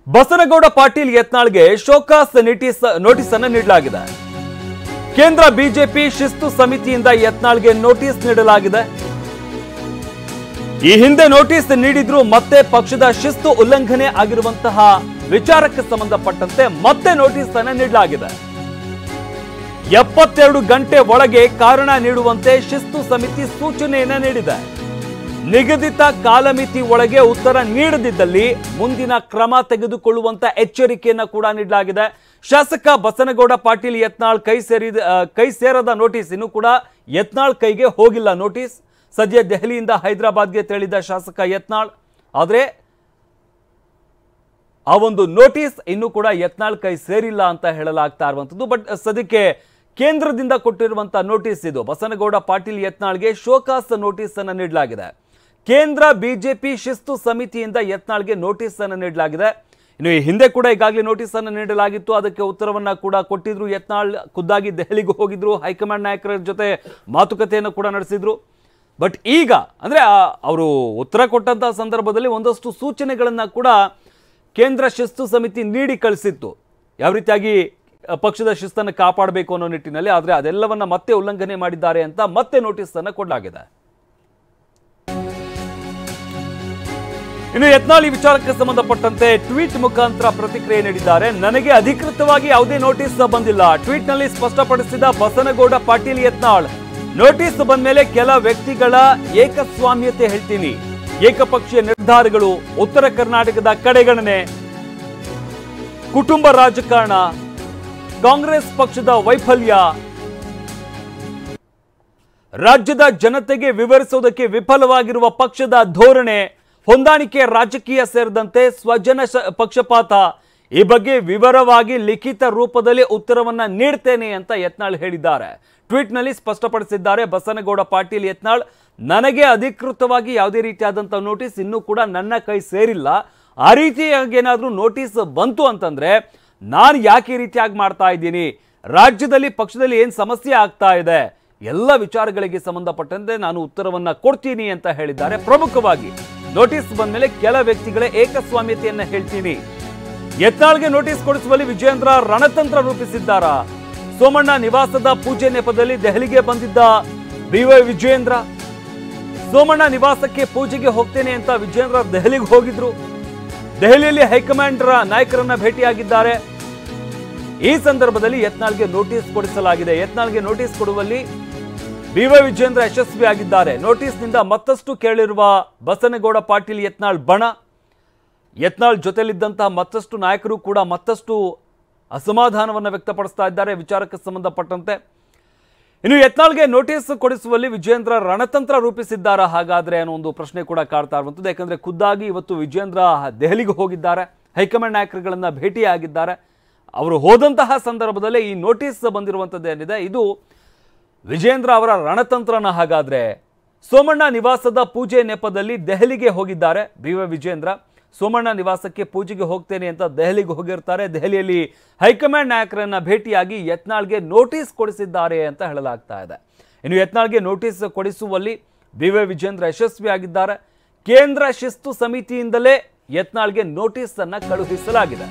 Basanagouda Patil ಯತ್ನಾಳ್ಗೆ show cause notice ಅನ್ನು ನೀಡಲಾಗಿದೆ. ಕೇಂದ್ರ ಬಿಜೆಪಿ ಶಿಸ್ತು ಸಮಿತಿಯಿಂದ ಯತ್ನಾಳ್ಗೆ ನೋಟಿಸ್ ನೀಡಲಾಗಿದೆ. ಈ ಹಿಂದೆ ನೋಟಿಸ್ ನೀಡಿದ್ರು ಮತ್ತೆ ಪಕ್ಷದ ಶಿಸ್ತು ಉಲ್ಲಂಘನೆ ಆಗಿರುವಂತಹ ವಿಚಾರಕ್ಕೆ ಸಂಬಂಧಪಟ್ಟಂತೆ ಮತ್ತೆ ನೋಟಿಸ್ ಅನ್ನು ನೀಡಲಾಗಿದೆ. 72 ಗಂಟೆ ಒಳಗೆ ಕಾರಣ ನೀಡುವಂತೆ ಶಿಸ್ತು ಸಮಿತಿ ಸೂಚನೆಯನ್ನ ನೀಡಿದೆ. ನಿಗದಿತ ಕಾಲಮಿತಿ ಒಳಗೆ ಉತ್ತರ ನೀಡದಿದ್ದಲ್ಲಿ ಮುಂದಿನ ಕ್ರಮ ತೆಗೆದುಕೊಳ್ಳುವಂತ ಎಚ್ಚರಿಕೆಯನ್ನ ಕೂಡ ನೀಡಲಾಗಿದೆ. ಶಾಸಕ ಬಸನಗೌಡ ಪಾಟೀಲ್ ಯತ್ನಾಳ್ ಕೈ ಸೇರದ ನೋಟಿಸ್ ಇನ್ನು ಕೂಡ ಯತ್ನಾಳ್ ಕೈಗೆ ಹೋಗಿಲ್ಲ. ನೋಟಿಸ್ ಸದ್ಯ ದೆಹಲಿಯಿಂದ ಹೈದರಾಬಾದ್ಗೆ ತೆರಳಿದ ಶಾಸಕ ಯತ್ನಾಳ್, ಆದರೆ ಆ ಒಂದು ನೋಟಿಸ್ ಇನ್ನು ಕೂಡ ಯತ್ನಾಳ್ ಕೈ ಸೇರಿಲ್ಲ ಅಂತ ಹೇಳಲಾಗ್ತಾ ಇರುವಂತದ್ದು. ಬಟ್ ಸದ್ಯಕ್ಕೆ ಕೇಂದ್ರದಿಂದ ಕೊಟ್ಟಿರುವಂತಹ ನೋಟಿಸ್ ಇದು. ಬಸನಗೌಡ ಪಾಟೀಲ್ ಯತ್ನಾಳ್ಗೆ ಶೋಕಾಸ್ ನೋಟಿಸ್ ಅನ್ನು ನೀಡಲಾಗಿದೆ. ಕೇಂದ್ರ ಬಿಜೆಪಿ ಶಿಸ್ತು ಸಮಿತಿಯಿಂದ ಯತ್ನಾಳ್ಗೆ ನೋಟಿಸ್ ಅನ್ನು ನೀಡಲಾಗಿದೆ. ಇನ್ನು ಈ ಹಿಂದೆ ಕೂಡ ಈಗಾಗಲೇ ನೋಟಿಸ್ ಅನ್ನು ನೀಡಲಾಗಿತ್ತು. ಅದಕ್ಕೆ ಉತ್ತರವನ್ನ ಕೂಡ ಕೊಟ್ಟಿದ್ರು. ಯತ್ನಾಳ್ ಖುದ್ದಾಗಿ ದೆಹಲಿಗೆ ಹೋಗಿದ್ರು. ಹೈಕಮಾಂಡ್ ನಾಯಕರ ಜೊತೆ ಮಾತುಕತೆಯನ್ನು ಕೂಡ ನಡೆಸಿದ್ರು. ಬಟ್ ಈಗ ಅಂದ್ರೆ ಅವರು ಉತ್ತರ ಕೊಟ್ಟಂತಹ ಸಂದರ್ಭದಲ್ಲಿ ಒಂದಷ್ಟು ಸೂಚನೆಗಳನ್ನ ಕೂಡ ಕೇಂದ್ರ ಶಿಸ್ತು ಸಮಿತಿ ನೀಡಿ ಕಳಿಸಿತ್ತು, ಯಾವ ರೀತಿಯಾಗಿ ಪಕ್ಷದ ಶಿಸ್ತನ್ನು ಕಾಪಾಡಬೇಕು ಅನ್ನೋ ನಿಟ್ಟಿನಲ್ಲಿ. ಆದರೆ ಅದೆಲ್ಲವನ್ನ ಮತ್ತೆ ಉಲ್ಲಂಘನೆ ಮಾಡಿದ್ದಾರೆ ಅಂತ ಮತ್ತೆ ನೋಟಿಸ್ ಅನ್ನು ಕೊಡಲಾಗಿದೆ. ಇನ್ನು ಯತ್ನಾಳ್ ಈ ವಿಚಾರಕ್ಕೆ ಸಂಬಂಧಪಟ್ಟಂತೆ ಟ್ವೀಟ್ ಮುಖಾಂತರ ಪ್ರತಿಕ್ರಿಯೆ ನೀಡಿದ್ದಾರೆ. ನನಗೆ ಅಧಿಕೃತವಾಗಿ ಯಾವುದೇ ನೋಟಿಸ್ ಬಂದಿಲ್ಲ. ಟ್ವೀಟ್ ನಲ್ಲಿ ಸ್ಪಷ್ಟಪಡಿಸಿದ ಬಸನಗೌಡ ಪಾಟೀಲ್ ಯತ್ನಾಳ್, ನೋಟಿಸ್ ಬಂದ ಮೇಲೆ ಕೆಲ ವ್ಯಕ್ತಿಗಳ ಏಕಸ್ವಾಮ್ಯತೆ ಹೇಳ್ತೀನಿ. ಏಕಪಕ್ಷೀಯ ನಿರ್ಧಾರಗಳು, ಉತ್ತರ ಕರ್ನಾಟಕದ ಕಡೆಗಣನೆ, ಕುಟುಂಬ ರಾಜಕಾರಣ, ಕಾಂಗ್ರೆಸ್ ಪಕ್ಷದ ವೈಫಲ್ಯ, ರಾಜ್ಯದ ಜನತೆಗೆ ವಿವರಿಸುವುದಕ್ಕೆ ವಿಫಲವಾಗಿರುವ ಪಕ್ಷದ ಧೋರಣೆ, ಹೊಂದಾಣಿಕೆ ರಾಜಕೀಯ ಸೇರಿದಂತೆ ಸ್ವಜನ ಪಕ್ಷಪಾತ, ಈ ಬಗ್ಗೆ ವಿವರವಾಗಿ ಲಿಖಿತ ರೂಪದಲ್ಲಿ ಉತ್ತರವನ್ನ ನೀಡ್ತೇನೆ ಅಂತ ಯತ್ನಾಳ್ ಹೇಳಿದ್ದಾರೆ. ಟ್ವೀಟ್ ನಲ್ಲಿ ಸ್ಪಷ್ಟಪಡಿಸಿದ್ದಾರೆ ಬಸನಗೌಡ ಪಾಟೀಲ್ ಯತ್ನಾಳ್, ನನಗೆ ಅಧಿಕೃತವಾಗಿ ಯಾವುದೇ ರೀತಿಯಾದಂತಹ ನೋಟಿಸ್ ಇನ್ನೂ ಕೂಡ ನನ್ನ ಕೈ ಸೇರಿಲ್ಲ. ಆ ರೀತಿಯಾಗಿ ಏನಾದ್ರೂ ನೋಟಿಸ್ ಬಂತು ಅಂತಂದ್ರೆ ನಾನು ಯಾಕೆ ಈ ರೀತಿಯಾಗಿ ಮಾಡ್ತಾ ಇದ್ದೀನಿ, ರಾಜ್ಯದಲ್ಲಿ ಪಕ್ಷದಲ್ಲಿ ಏನು ಸಮಸ್ಯೆ ಆಗ್ತಾ ಇದೆ, ಎಲ್ಲ ವಿಚಾರಗಳಿಗೆ ಸಂಬಂಧಪಟ್ಟಂತೆ ನಾನು ಉತ್ತರವನ್ನ ಕೊಡ್ತೀನಿ ಅಂತ ಹೇಳಿದ್ದಾರೆ. ಪ್ರಮುಖವಾಗಿ ನೋಟಿಸ್ ಬಂದ ಮೇಲೆ ಕೆಲ ವ್ಯಕ್ತಿಗಳ ಏಕಸ್ವಾಮ್ಯತೆಯನ್ನ ಹೇಳ್ತೀನಿ. ಯತ್ನಾಳ್ಗೆ ನೋಟಿಸ್ ಕೊಡಿಸುವಲ್ಲಿ ವಿಜೇಂದ್ರ ರಣತಂತ್ರ ರೂಪಿಸಿದ್ದಾರ. ಸೋಮಣ್ಣ ನಿವಾಸದ ಪೂಜೆ ನೆಪದಲ್ಲಿ ದೆಹಲಿಗೆ ಬಂದಿದ್ದ BY ವಿಜೇಂದ್ರ, ಸೋಮಣ್ಣ ನಿವಾಸಕ್ಕೆ ಪೂಜೆಗೆ ಹೋಗ್ತೇನೆ ಅಂತ ವಿಜೇಂದ್ರ ದೆಹಲಿಗೆ ಹೋಗಿದ್ರು. ದೆಹಲಿಯಲ್ಲಿ ಹೈಕಮಾಂಡ್ ನಾಯಕರನ್ನ ಭೇಟಿಯಾಗಿದ್ದಾರೆ. ಈ ಸಂದರ್ಭದಲ್ಲಿ ಯತ್ನಾಳ್ಗೆ ನೋಟಿಸ್ ಕೊಡಿಸಲಾಗಿದೆ. ಯತ್ನಾಳ್ಗೆ ನೋಟಿಸ್ ಕೊಡುವಲ್ಲಿ BY ವಿಜೇಂದ್ರ ಯಶಸ್ವಿಯಾಗಿದ್ದಾರೆ. ನೋಟಿಸ್ನಿಂದ ಮತ್ತಷ್ಟು ಕೇಳಿರುವ ಬಸನಗೌಡ ಪಾಟೀಲ್ ಯತ್ನಾಳ್ ಬಣ, ಯತ್ನಾಳ್ ಜೊತೆಲಿದ್ದಂತಹ ಮತ್ತಷ್ಟು ನಾಯಕರು ಕೂಡ ಮತ್ತಷ್ಟು ಅಸಮಾಧಾನವನ್ನು ವ್ಯಕ್ತಪಡಿಸ್ತಾ ಇದ್ದಾರೆ ವಿಚಾರಕ್ಕೆ ಸಂಬಂಧಪಟ್ಟಂತೆ. ಇನ್ನು ಯತ್ನಾಳ್ಗೆ ನೋಟಿಸ್ ಕೊಡಿಸುವಲ್ಲಿ ವಿಜೇಂದ್ರ ರಣತಂತ್ರ ರೂಪಿಸಿದ್ದಾರ ಹಾಗಾದ್ರೆ ಅನ್ನೋ ಒಂದು ಪ್ರಶ್ನೆ ಕೂಡ ಕಾಡ್ತಾ ಇರುವಂಥದ್ದು. ಯಾಕಂದ್ರೆ ಖುದ್ದಾಗಿ ಇವತ್ತು ವಿಜೇಂದ್ರ ದೆಹಲಿಗೆ ಹೋಗಿದ್ದಾರೆ, ಹೈಕಮಾಂಡ್ ನಾಯಕರುಗಳನ್ನ ಭೇಟಿಯಾಗಿದ್ದಾರೆ. ಅವರು ಹೋದಂತಹ ಸಂದರ್ಭದಲ್ಲೇ ಈ ನೋಟಿಸ್ ಬಂದಿರುವಂಥದ್ದು ಏನಿದೆ, ಇದು ವಿಜೇಂದ್ರ ಅವರ ರಣತಂತ್ರನ. ಹಾಗಾದ್ರೆ ಸೋಮಣ್ಣ ನಿವಾಸದ ಪೂಜೆ ನೆಪದಲ್ಲಿ ದೆಹಲಿಗೆ ಹೋಗಿದ್ದಾರೆ BY ವಿಜೇಂದ್ರ. ಸೋಮಣ್ಣ ನಿವಾಸಕ್ಕೆ ಪೂಜೆಗೆ ಹೋಗ್ತೇನೆ ಅಂತ ದೆಹಲಿಗೆ ಹೋಗಿರ್ತಾರೆ. ದೆಹಲಿಯಲ್ಲಿ ಹೈಕಮಾಂಡ್ ನಾಯಕರನ್ನ ಭೇಟಿಯಾಗಿ ಯತ್ನಾಳ್ಗೆ ನೋಟಿಸ್ ಕೊಡಿಸಿದ್ದಾರೆ ಅಂತ ಹೇಳಲಾಗ್ತಾ ಇದೆ. ಇನ್ನು ಯತ್ನಾಳ್ಗೆ ನೋಟಿಸ್ ಕೊಡಿಸುವಲ್ಲಿ BY ವಿಜೇಂದ್ರ ಯಶಸ್ವಿಯಾಗಿದ್ದಾರೆ. ಕೇಂದ್ರ ಶಿಸ್ತು ಸಮಿತಿಯಿಂದಲೇ ಯತ್ನಾಳ್ಗೆ ನೋಟಿಸ್ ಅನ್ನ ಕಳುಹಿಸಲಾಗಿದೆ.